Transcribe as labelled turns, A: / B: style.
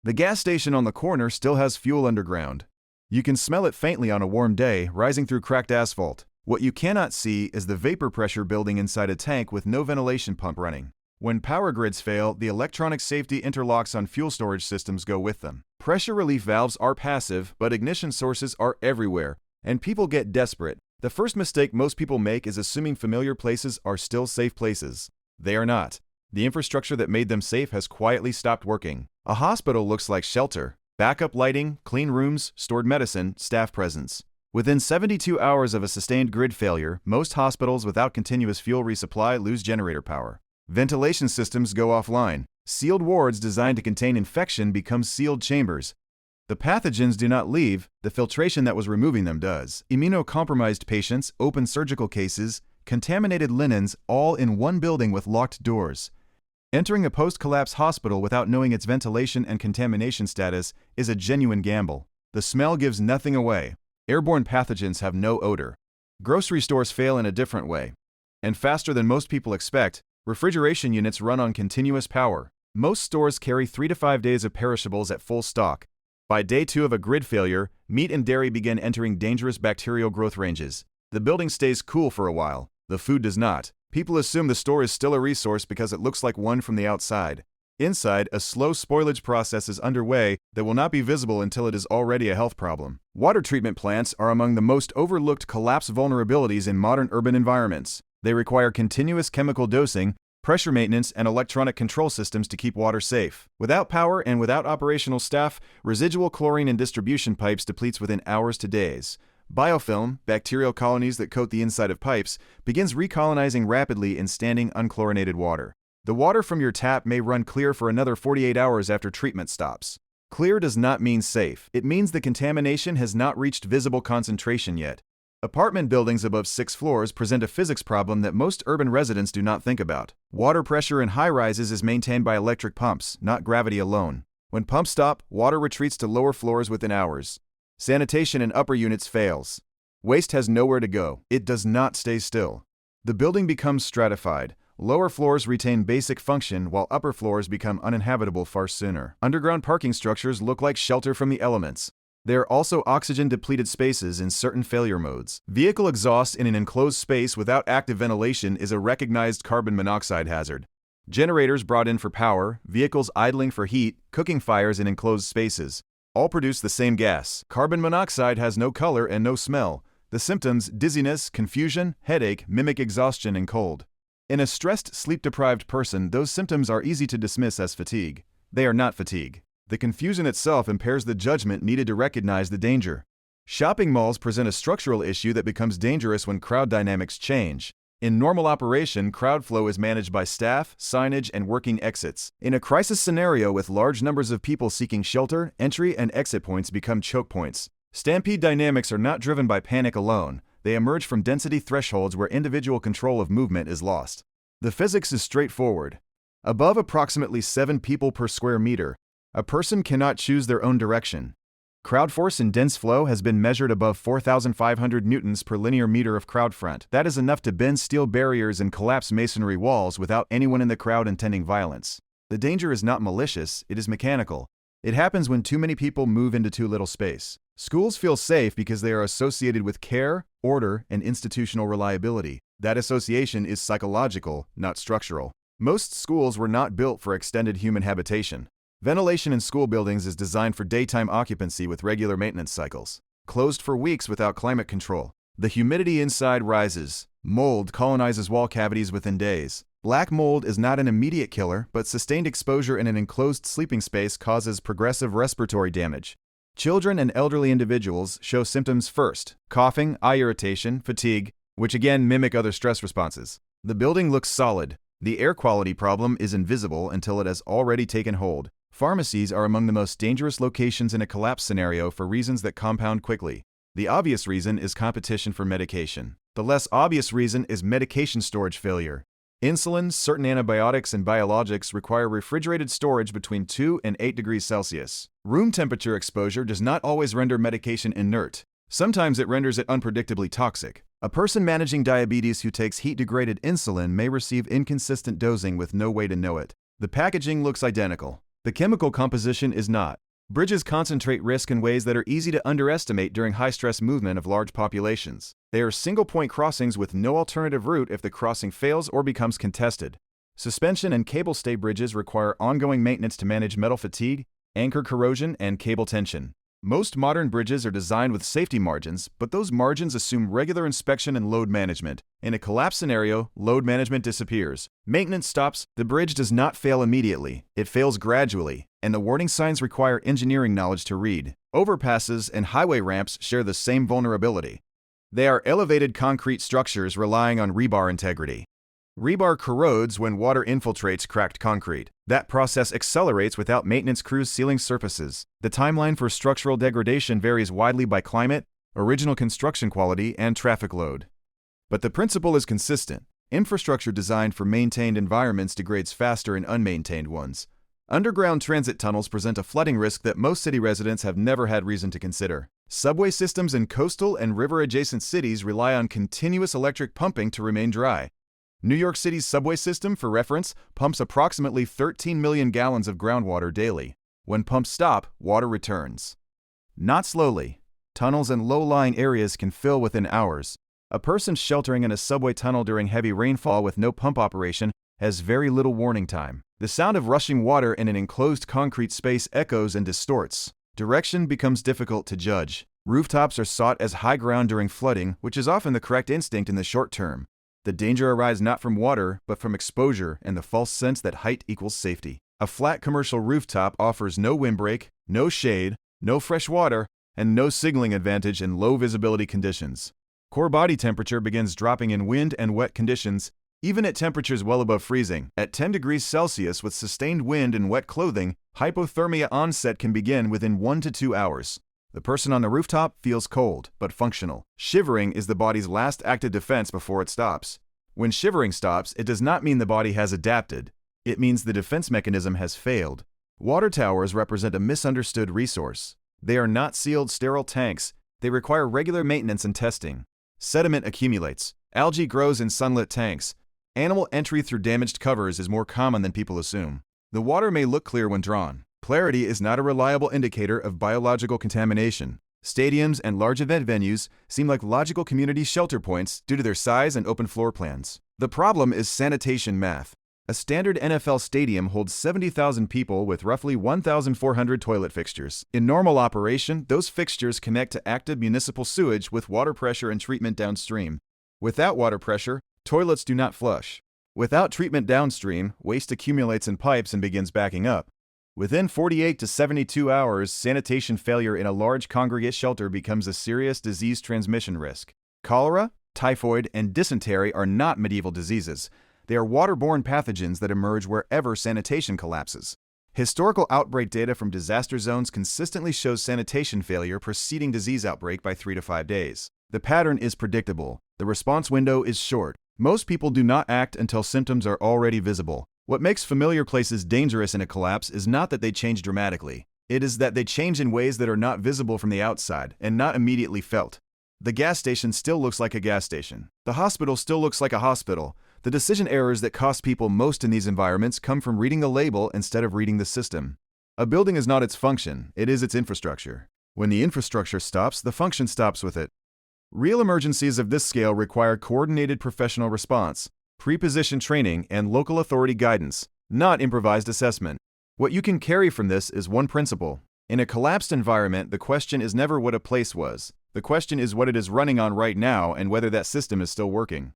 A: The gas station on the corner still has fuel underground. You can smell it faintly on a warm day, rising through cracked asphalt. What you cannot see is the vapor pressure building inside a tank with no ventilation pump running. When power grids fail, the electronic safety interlocks on fuel storage systems go with them. Pressure relief valves are passive, but ignition sources are everywhere, and people get desperate. The first mistake most people make is assuming familiar places are still safe places. They are not. The infrastructure that made them safe has quietly stopped working. A hospital looks like shelter. Backup lighting, clean rooms, stored medicine, staff presence. Within 72 hours of a sustained grid failure, most hospitals without continuous fuel resupply lose generator power. Ventilation systems go offline. Sealed wards designed to contain infection become sealed chambers. The pathogens do not leave, the filtration that was removing them does. Immunocompromised patients, open surgical cases, contaminated linens, all in one building with locked doors. Entering a post-collapse hospital without knowing its ventilation and contamination status is a genuine gamble. The smell gives nothing away. Airborne pathogens have no odor. Grocery stores fail in a different way. And faster than most people expect, refrigeration units run on continuous power. Most stores carry 3 to 5 days of perishables at full stock. By day 2 of a grid failure, meat and dairy begin entering dangerous bacterial growth ranges. The building stays cool for a while. The food does not. People assume the store is still a resource because it looks like one from the outside. Inside, a slow spoilage process is underway that will not be visible until it is already a health problem. Water treatment plants are among the most overlooked collapse vulnerabilities in modern urban environments. They require continuous chemical dosing, pressure maintenance, and electronic control systems to keep water safe. Without power and without operational staff, residual chlorine in distribution pipes depletes within hours to days. Biofilm, bacterial colonies that coat the inside of pipes, begins recolonizing rapidly in standing unchlorinated water. The water from your tap may run clear for another 48 hours after treatment stops. Clear does not mean safe. It means the contamination has not reached visible concentration yet. Apartment buildings above 6 floors present a physics problem that most urban residents do not think about. Water pressure in high-rises is maintained by electric pumps, not gravity alone. When pumps stop, water retreats to lower floors within hours. Sanitation in upper units fails. Waste has nowhere to go. It does not stay still. The building becomes stratified. Lower floors retain basic function while upper floors become uninhabitable far sooner. Underground parking structures look like shelter from the elements. They are also oxygen-depleted spaces in certain failure modes. Vehicle exhaust in an enclosed space without active ventilation is a recognized carbon monoxide hazard. Generators brought in for power, vehicles idling for heat, cooking fires in enclosed spaces. All produce the same gas. Carbon monoxide has no color and no smell. The symptoms, dizziness, confusion, headache, mimic exhaustion and cold. In a stressed, sleep-deprived person, those symptoms are easy to dismiss as fatigue. They are not fatigue. The confusion itself impairs the judgment needed to recognize the danger. Shopping malls present a structural issue that becomes dangerous when crowd dynamics change. In normal operation, crowd flow is managed by staff, signage, and working exits. In a crisis scenario with large numbers of people seeking shelter, entry and exit points become choke points. Stampede dynamics are not driven by panic alone. They emerge from density thresholds where individual control of movement is lost. The physics is straightforward. Above approximately 7 people per square meter, a person cannot choose their own direction. Crowd force in dense flow has been measured above 4,500 newtons per linear meter of crowd front. That is enough to bend steel barriers and collapse masonry walls without anyone in the crowd intending violence. The danger is not malicious, it is mechanical. It happens when too many people move into too little space. Schools feel safe because they are associated with care, order, and institutional reliability. That association is psychological, not structural. Most schools were not built for extended human habitation. Ventilation in school buildings is designed for daytime occupancy with regular maintenance cycles. Closed for weeks without climate control. The humidity inside rises. Mold colonizes wall cavities within days. Black mold is not an immediate killer, but sustained exposure in an enclosed sleeping space causes progressive respiratory damage. Children and elderly individuals show symptoms first: coughing, eye irritation, fatigue, which again mimic other stress responses. The building looks solid. The air quality problem is invisible until it has already taken hold. Pharmacies are among the most dangerous locations in a collapse scenario for reasons that compound quickly. The obvious reason is competition for medication. The less obvious reason is medication storage failure. Insulin, certain antibiotics, and biologics require refrigerated storage between 2 and 8 degrees Celsius. Room temperature exposure does not always render medication inert. Sometimes it renders it unpredictably toxic. A person managing diabetes who takes heat-degraded insulin may receive inconsistent dosing with no way to know it. The packaging looks identical. The chemical composition is not. Bridges concentrate risk in ways that are easy to underestimate during high-stress movement of large populations. They are single-point crossings with no alternative route if the crossing fails or becomes contested. Suspension and cable stay bridges require ongoing maintenance to manage metal fatigue, anchor corrosion, and cable tension. Most modern bridges are designed with safety margins, but those margins assume regular inspection and load management. In a collapse scenario, load management disappears. Maintenance stops. The bridge does not fail immediately. It fails gradually, and the warning signs require engineering knowledge to read. Overpasses and highway ramps share the same vulnerability. They are elevated concrete structures relying on rebar integrity. Rebar corrodes when water infiltrates cracked concrete. That process accelerates without maintenance crews sealing surfaces. The timeline for structural degradation varies widely by climate, original construction quality, and traffic load. But the principle is consistent. Infrastructure designed for maintained environments degrades faster in unmaintained ones. Underground transit tunnels present a flooding risk that most city residents have never had reason to consider. Subway systems in coastal and river-adjacent cities rely on continuous electric pumping to remain dry. New York City's subway system, for reference, pumps approximately 13 million gallons of groundwater daily. When pumps stop, water returns. Not slowly. Tunnels in low-lying areas can fill within hours. A person sheltering in a subway tunnel during heavy rainfall with no pump operation has very little warning time. The sound of rushing water in an enclosed concrete space echoes and distorts. Direction becomes difficult to judge. Rooftops are sought as high ground during flooding, which is often the correct instinct in the short term. The danger arises not from water, but from exposure and the false sense that height equals safety. A flat commercial rooftop offers no windbreak, no shade, no fresh water, and no signaling advantage in low visibility conditions. Core body temperature begins dropping in wind and wet conditions, even at temperatures well above freezing. At 10 degrees Celsius with sustained wind and wet clothing, hypothermia onset can begin within 1 to 2 hours. The person on the rooftop feels cold, but functional. Shivering is the body's last active defense before it stops. When shivering stops, it does not mean the body has adapted. It means the defense mechanism has failed. Water towers represent a misunderstood resource. They are not sealed, sterile tanks. They require regular maintenance and testing. Sediment accumulates. Algae grows in sunlit tanks. Animal entry through damaged covers is more common than people assume. The water may look clear when drawn. Clarity is not a reliable indicator of biological contamination. Stadiums and large event venues seem like logical community shelter points due to their size and open floor plans. The problem is sanitation math. A standard NFL stadium holds 70,000 people with roughly 1,400 toilet fixtures. In normal operation, those fixtures connect to active municipal sewage with water pressure and treatment downstream. Without water pressure, toilets do not flush. Without treatment downstream, waste accumulates in pipes and begins backing up. Within 48 to 72 hours, sanitation failure in a large congregate shelter becomes a serious disease transmission risk. Cholera, typhoid, and dysentery are not medieval diseases. They are waterborne pathogens that emerge wherever sanitation collapses. Historical outbreak data from disaster zones consistently shows sanitation failure preceding disease outbreak by 3 to 5 days. The pattern is predictable. The response window is short. Most people do not act until symptoms are already visible. What makes familiar places dangerous in a collapse is not that they change dramatically. It is that they change in ways that are not visible from the outside and not immediately felt. The gas station still looks like a gas station. The hospital still looks like a hospital. The decision errors that cost people most in these environments come from reading the label instead of reading the system. A building is not its function, it is its infrastructure. When the infrastructure stops, the function stops with it. Real emergencies of this scale require coordinated professional response, pre-position training, and local authority guidance, not improvised assessment. What you can carry from this is one principle. In a collapsed environment, the question is never what a place was. The question is what it is running on right now and whether that system is still working.